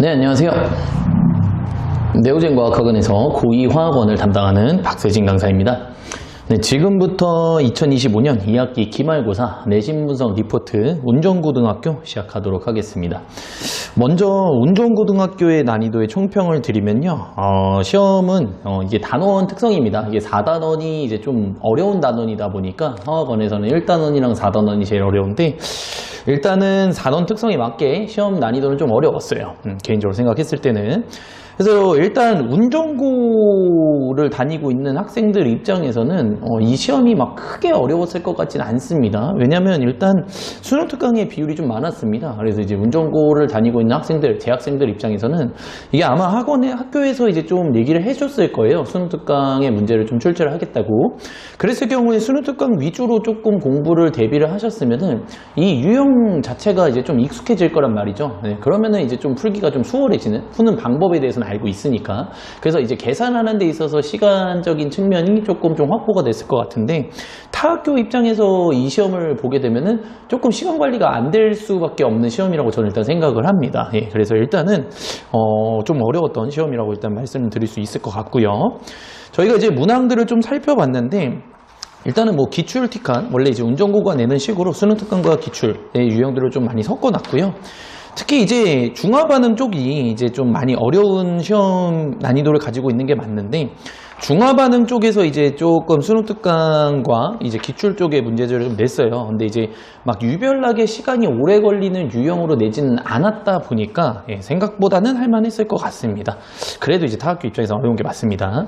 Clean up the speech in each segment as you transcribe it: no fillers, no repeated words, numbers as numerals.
네, 안녕하세요. 네오젠과학학원에서 고2 화학원을 담당하는 박세진 강사입니다. 네, 지금부터 2025년 2학기 기말고사 내신 분석 리포트 운전고등학교 시작하도록 하겠습니다. 먼저 운전고등학교의 난이도의 총평을 드리면요. 시험은 이게 단원 특성입니다. 이게 4단원이 이제 좀 어려운 단원이다 보니까 화학원에서는 1단원이랑 4단원이 제일 어려운데 일단은 4단 특성에 맞게 시험 난이도는 좀 어려웠어요. 개인적으로 생각했을 때는. 그래서 일단 운전고를 다니고 있는 학생들 입장에서는 이 시험이 막 크게 어려웠을 것 같지는 않습니다. 왜냐하면 일단 수능 특강의 비율이 좀 많았습니다. 그래서 이제 운전고를 다니고 있는 학생들, 재학생들 입장에서는 이게 아마 학교에서 이제 좀 얘기를 해줬을 거예요. 수능 특강의 문제를 좀 출제를 하겠다고. 그랬을 경우에 수능 특강 위주로 조금 공부를 대비를 하셨으면은 이 유형 자체가 이제 좀 익숙해질 거란 말이죠. 네, 그러면은 이제 좀 풀기가 좀 수월해지는, 푸는 방법에 대해서는 알고 있으니까. 그래서 이제 계산하는 데 있어서 시간적인 측면이 조금 좀 확보가 됐을 것 같은데, 타 학교 입장에서 이 시험을 보게 되면은 조금 시간 관리가 안 될 수밖에 없는 시험이라고 저는 일단 생각을 합니다. 예, 그래서 일단은 좀 어려웠던 시험이라고 일단 말씀을 드릴 수 있을 것 같고요. 저희가 이제 문항들을 좀 살펴봤는데, 일단은 뭐 기출 티칸, 원래 이제 운전고가 내는 식으로 수능 특강과 기출의 유형들을 좀 많이 섞어놨고요. 특히 이제 중화반응 쪽이 이제 좀 많이 어려운 시험 난이도를 가지고 있는 게 맞는데, 중화반응 쪽에서 이제 조금 수능 특강과 이제 기출 쪽의 문제들을 좀 냈어요. 근데 이제 막 유별나게 시간이 오래 걸리는 유형으로 내지는 않았다 보니까 생각보다는 할만했을 것 같습니다. 그래도 이제 타학교 입장에서 어려운 게 맞습니다.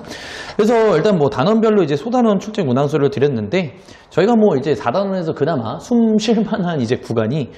그래서 일단 뭐 단원별로 이제 소단원 출제 문항수를 드렸는데, 저희가 뭐 이제 4단원에서 그나마 숨 쉴 만한 이제 구간이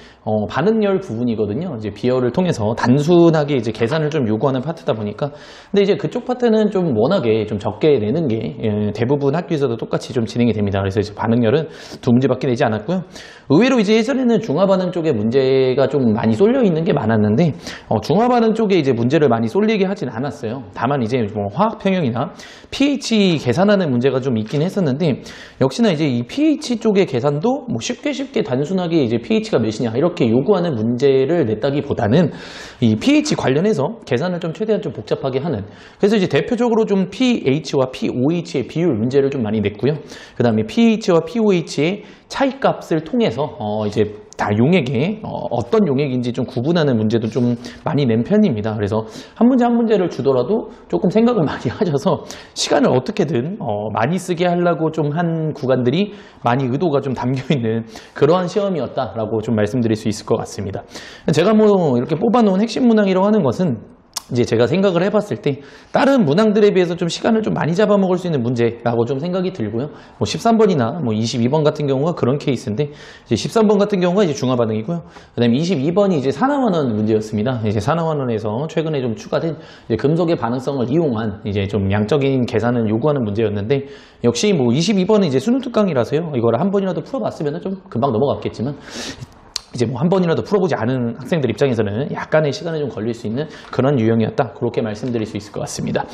반응열 부분이거든요. 이제 비열을 통해서 단순하게 이제 계산을 좀 요구하는 파트다 보니까. 근데 이제 그쪽 파트는 좀 워낙에 좀 적게 내는 게 대부분 학교에서도 똑같이 좀 진행이 됩니다. 그래서 이제 반응열은 2문제밖에 내지 않았고요. 의외로 이제 예전에는 중화반응 쪽에 문제가 좀 많이 쏠려 있는 게 많았는데, 중화반응 쪽에 이제 문제를 많이 쏠리게 하진 않았어요. 다만 이제 뭐 화학 평형이나 pH 계산하는 문제가 좀 있긴 했었는데, 역시나 이제 이 pH 쪽의 계산도 뭐 쉽게 단순하게 이제 pH가 몇이냐 이렇게 요구하는 문제를 냈다기보다는 이 pH 관련해서 계산을 좀 최대한 좀 복잡하게 하는, 그래서 이제 대표적으로 좀 pH와 pOH의 비율 문제를 좀 많이 냈고요. 그 다음에 pH와 pOH의 차이값을 통해서 이제 다 용액에 어떤 용액인지 좀 구분하는 문제도 좀 많이 낸 편입니다. 그래서 한 문제 한 문제를 주더라도 조금 생각을 많이 하셔서 시간을 어떻게든 많이 쓰게 하려고 좀 한 구간들이 많이 의도가 좀 담겨있는 그러한 시험이었다라고 좀 말씀드릴 수 있을 것 같습니다. 제가 뭐 이렇게 뽑아놓은 핵심 문항이라고 하는 것은 이제 제가 생각을 해봤을 때 다른 문항들에 비해서 좀 시간을 좀 많이 잡아먹을 수 있는 문제라고 좀 생각이 들고요. 뭐 13번이나 뭐 22번 같은 경우가 그런 케이스인데, 이제 13번 같은 경우가 이제 중화반응이고요. 그 다음에 22번이 이제 산화환원 문제였습니다. 이제 산화환원에서 최근에 좀 추가된 이제 금속의 반응성을 이용한 이제 좀 양적인 계산을 요구하는 문제였는데, 역시 뭐 22번은 이제 수능 특강이라서요. 이걸 한 번이라도 풀어봤으면 좀 금방 넘어갔겠지만, 이제 뭐 한 번이라도 풀어보지 않은 학생들 입장에서는 약간의 시간이 좀 걸릴 수 있는 그런 유형이었다, 그렇게 말씀드릴 수 있을 것 같습니다.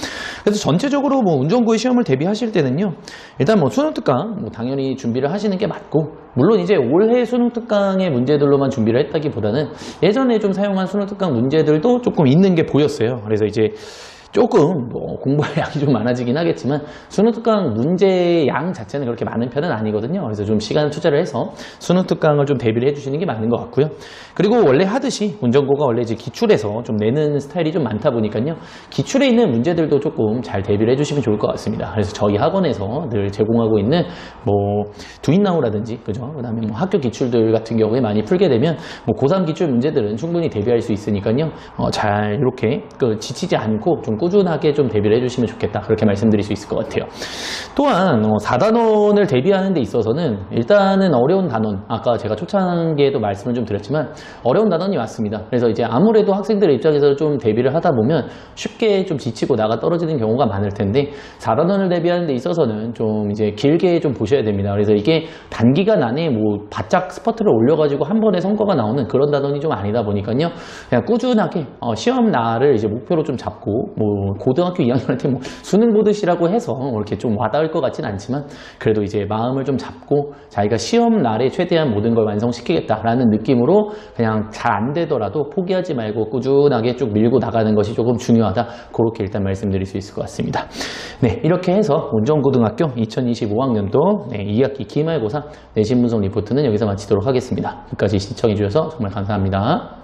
그래서 전체적으로 뭐 운전고의 시험을 대비하실 때는요, 일단 뭐 수능 특강 뭐 당연히 준비를 하시는 게 맞고, 물론 이제 올해 수능 특강의 문제들로만 준비를 했다기보다는 예전에 좀 사용한 수능 특강 문제들도 조금 있는 게 보였어요. 그래서 이제 조금 뭐 공부할 양이 좀 많아지긴 하겠지만 수능 특강 문제 양 자체는 그렇게 많은 편은 아니거든요. 그래서 좀 시간을 투자를 해서 수능 특강을 좀 대비를 해주시는 게 맞는 것 같고요. 그리고 원래 하듯이 운전고가 원래 이제 기출에서 좀 내는 스타일이 좀 많다 보니까요, 기출에 있는 문제들도 조금 잘 대비를 해주시면 좋을 것 같습니다. 그래서 저희 학원에서 늘 제공하고 있는 뭐 두인나우라든지, 그죠? 그다음에 뭐 학교 기출들 같은 경우에 많이 풀게 되면 뭐 고3 기출 문제들은 충분히 대비할 수 있으니까요, 잘 이렇게 지치지 않고 좀 꾸준하게 좀 대비를 해주시면 좋겠다, 그렇게 말씀드릴 수 있을 것 같아요. 또한 4단원을 대비하는 데 있어서는 일단은 어려운 단원, 아까 제가 초창기에도 말씀을 좀 드렸지만 어려운 단원이 왔습니다. 그래서 이제 아무래도 학생들의 입장에서 좀 대비를 하다 보면 쉽게 좀 지치고 나가 떨어지는 경우가 많을 텐데, 4단원을 대비하는 데 있어서는 좀 이제 길게 좀 보셔야 됩니다. 그래서 이게 단기간 안에 뭐 바짝 스퍼트를 올려가지고 한 번에 성과가 나오는 그런 단원이 좀 아니다 보니까요, 그냥 꾸준하게 시험 날을 이제 목표로 좀 잡고 뭐 고등학교 2학년한테 뭐 수능 보듯이라고 해서 이렇게 좀 와닿을 것 같진 않지만 그래도 이제 마음을 좀 잡고 자기가 시험 날에 최대한 모든 걸 완성시키겠다라는 느낌으로 그냥 잘 안 되더라도 포기하지 말고 꾸준하게 쭉 밀고 나가는 것이 조금 중요하다. 그렇게 일단 말씀드릴 수 있을 것 같습니다. 네, 이렇게 해서 운정고등학교 2025학년도 2학기 기말고사 내신 분석 리포트는 여기서 마치도록 하겠습니다. 끝까지 시청해 주셔서 정말 감사합니다.